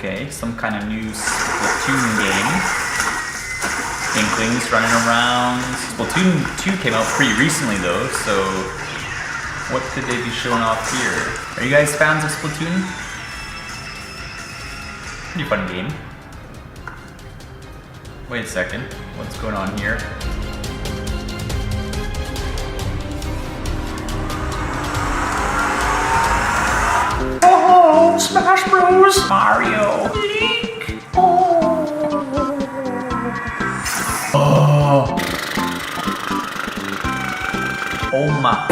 Okay, some kind of new Splatoon game. Inklings running around. Splatoon 2 came out pretty recently though, so what could they be showing off here? Are you guys fans of Splatoon? Pretty fun game. Wait a second, what's going on here? Oh, Smash Bros. Mario. Link. Oh my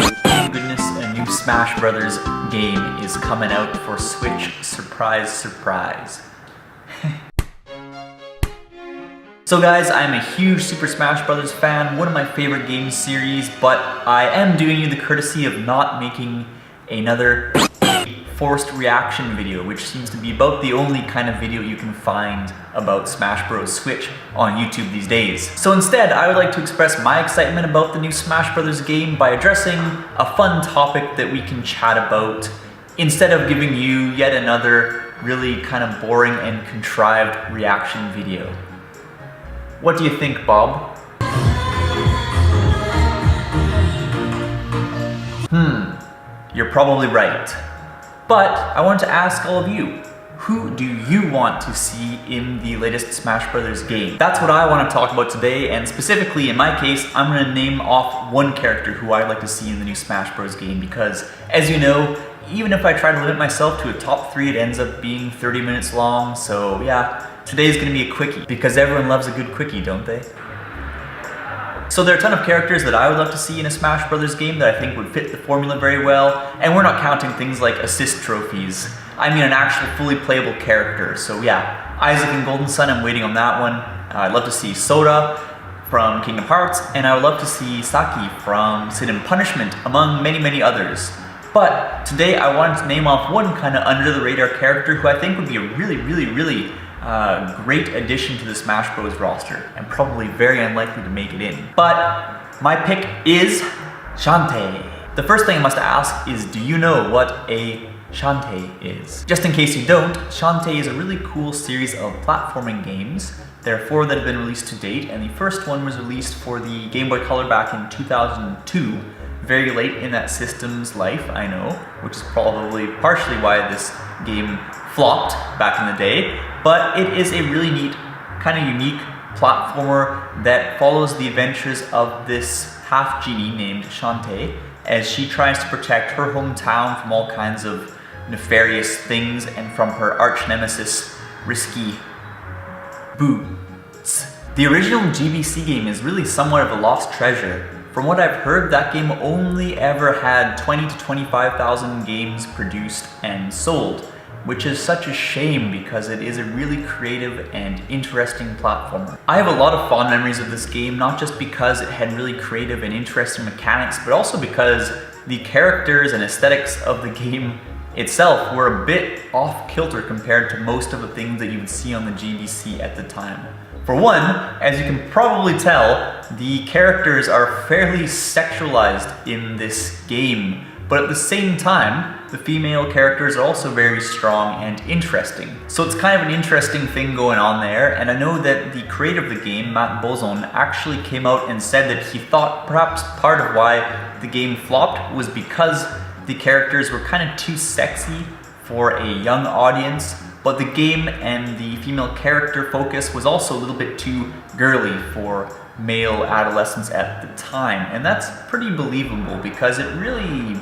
goodness, a new Smash Brothers game is coming out for Switch. Surprise, surprise. So guys, I'm a huge Super Smash Brothers fan, one of my favorite game series, but I am doing you the courtesy of not making another forced reaction video, which seems to be about the only kind of video you can find about Smash Bros. Switch on YouTube these days. So instead, I would like to express my excitement about the new Smash Brothers game by addressing a fun topic that we can chat about, instead of giving you yet another really kind of boring and contrived reaction video. What do you think, Bob? You're probably right. But I want to ask all of you, who do you want to see in the latest Smash Brothers game? That's what I want to talk about today, and specifically in my case, I'm going to name off one character who I'd like to see in the new Smash Bros. Game because, as you know, even if I try to limit myself to a top 3, it ends up being 30 minutes long, so yeah, today's going to be a quickie, because everyone loves a good quickie, don't they? So there are a ton of characters that I would love to see in a Smash Brothers game that I think would fit the formula very well, and we're not counting things like assist trophies. I mean an actual fully playable character. So yeah, Isaac and Golden Sun, I'm waiting on that one. I'd love to see Soda from Kingdom Hearts, and I would love to see Saki from Sin and Punishment, among many, many others. But today I wanted to name off one kind of under the radar character who I think would be a really great addition to the Smash Bros. Roster, and probably very unlikely to make it in. But my pick is Shantae. The first thing I must ask is, do you know what a Shantae is? Just in case you don't, Shantae is a really cool series of platforming games. There are 4 that have been released to date, and the first one was released for the Game Boy Color back in 2002. Very late in that system's life, I know, which is probably partially why this game flopped back in the day, but it is a really neat, kind of unique platformer that follows the adventures of this half-genie named Shantae as she tries to protect her hometown from all kinds of nefarious things and from her arch-nemesis, Risky Boots. The original GBC game is really somewhat of a lost treasure. From what I've heard, that game only ever had 20 to 25,000 games produced and sold, which is such a shame because it is a really creative and interesting platformer. I have a lot of fond memories of this game, not just because it had really creative and interesting mechanics, but also because the characters and aesthetics of the game itself were a bit off-kilter compared to most of the things that you would see on the GBC at the time. For one, as you can probably tell, the characters are fairly sexualized in this game, but at the same time, the female characters are also very strong and interesting. So it's kind of an interesting thing going on there, and I know that the creator of the game, Matt Bozon, actually came out and said that he thought perhaps part of why the game flopped was because the characters were kind of too sexy for a young audience, but the game and the female character focus was also a little bit too girly for male adolescents at the time. And that's pretty believable because it really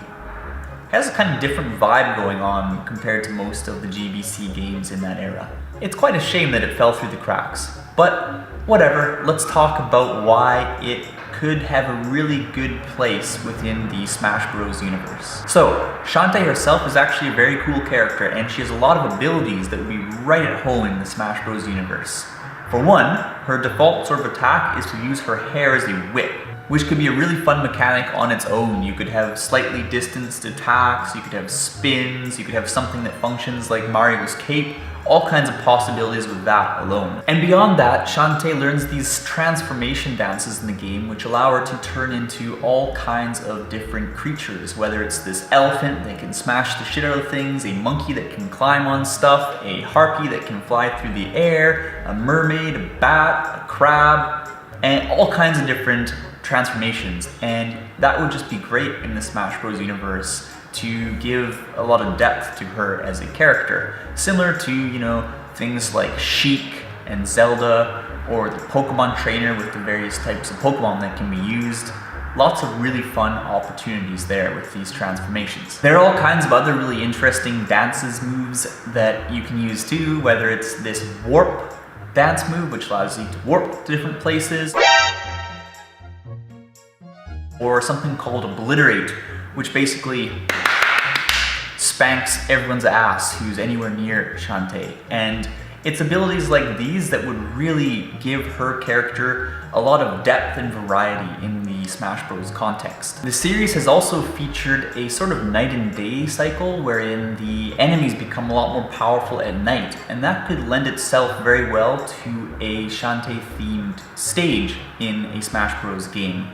has a kind of different vibe going on compared to most of the GBC games in that era. It's quite a shame that it fell through the cracks, but whatever, let's talk about why it could have a really good place within the Smash Bros. Universe. So, Shantae herself is actually a very cool character, and she has a lot of abilities that would be right at home in the Smash Bros. Universe. For one, her default sort of attack is to use her hair as a whip. which could be a really fun mechanic on its own. You could have slightly distanced attacks, you could have spins, you could have something that functions like Mario's cape, all kinds of possibilities with that alone. And beyond that, Shantae learns these transformation dances in the game which allow her to turn into all kinds of different creatures, whether it's this elephant that can smash the shit out of things, a monkey that can climb on stuff, a harpy that can fly through the air, a mermaid, a bat, a crab, and all kinds of different transformations. And that would just be great in the Smash Bros. Universe to give a lot of depth to her as a character. Similar to, you know, things like Sheik and Zelda, or the Pokemon trainer with the various types of Pokemon that can be used. Lots of really fun opportunities there with these transformations. There are all kinds of other really interesting dances moves that you can use too, whether it's this warp dance move, which allows you to warp to different places, or something called Obliterate, which basically spanks everyone's ass who's anywhere near Shantae. And it's abilities like these that would really give her character a lot of depth and variety in the Smash Bros. Context. The series has also featured a sort of night and day cycle wherein the enemies become a lot more powerful at night, and that could lend itself very well to a Shantae themed stage in a Smash Bros. Game.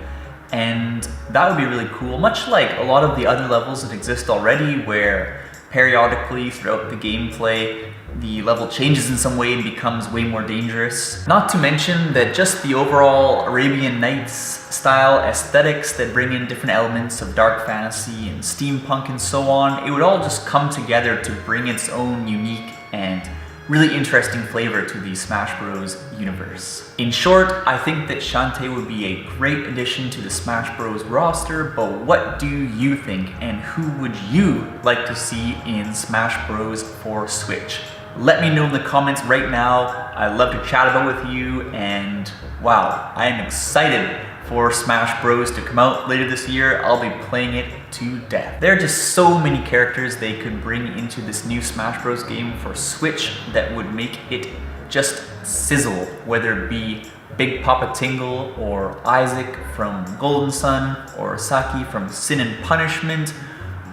And that would be really cool, much like a lot of the other levels that exist already, where periodically throughout the gameplay, the level changes in some way and becomes way more dangerous. Not to mention that just the overall Arabian Nights style aesthetics that bring in different elements of dark fantasy and steampunk and so on, it would all just come together to bring its own unique and really interesting flavor to the Smash Bros. Universe. In short, I think that Shantae would be a great addition to the Smash Bros. Roster, but what do you think, and who would you like to see in Smash Bros. For Switch? Let me know in the comments right now. I'd love to chat about it with you, and wow, I am excited for Smash Bros. To come out later this year. I'll be playing it to death. There are just so many characters they could bring into this new Smash Bros. Game for Switch that would make it just sizzle, whether it be Big Papa Tingle, or Isaac from Golden Sun, or Saki from Sin and Punishment,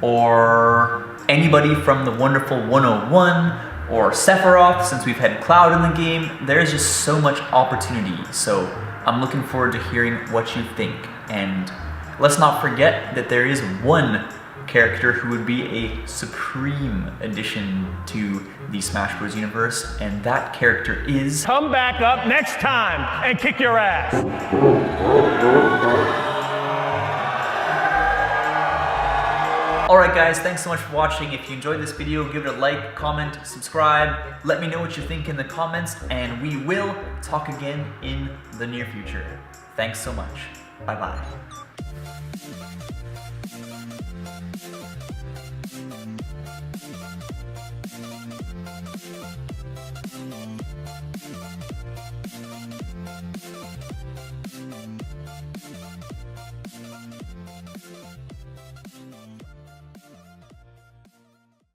or anybody from the Wonderful 101, or Sephiroth, since we've had Cloud in the game. There's just so much opportunity, so I'm looking forward to hearing what you think. And let's not forget that there is one character who would be a supreme addition to the Smash Bros. Universe, and that character is... Come back up next time and kick your ass! Alright guys, thanks so much for watching. If you enjoyed this video, give it a like, comment, subscribe. Let me know what you think in the comments, and we will talk again in the near future. Thanks so much. Bye-bye.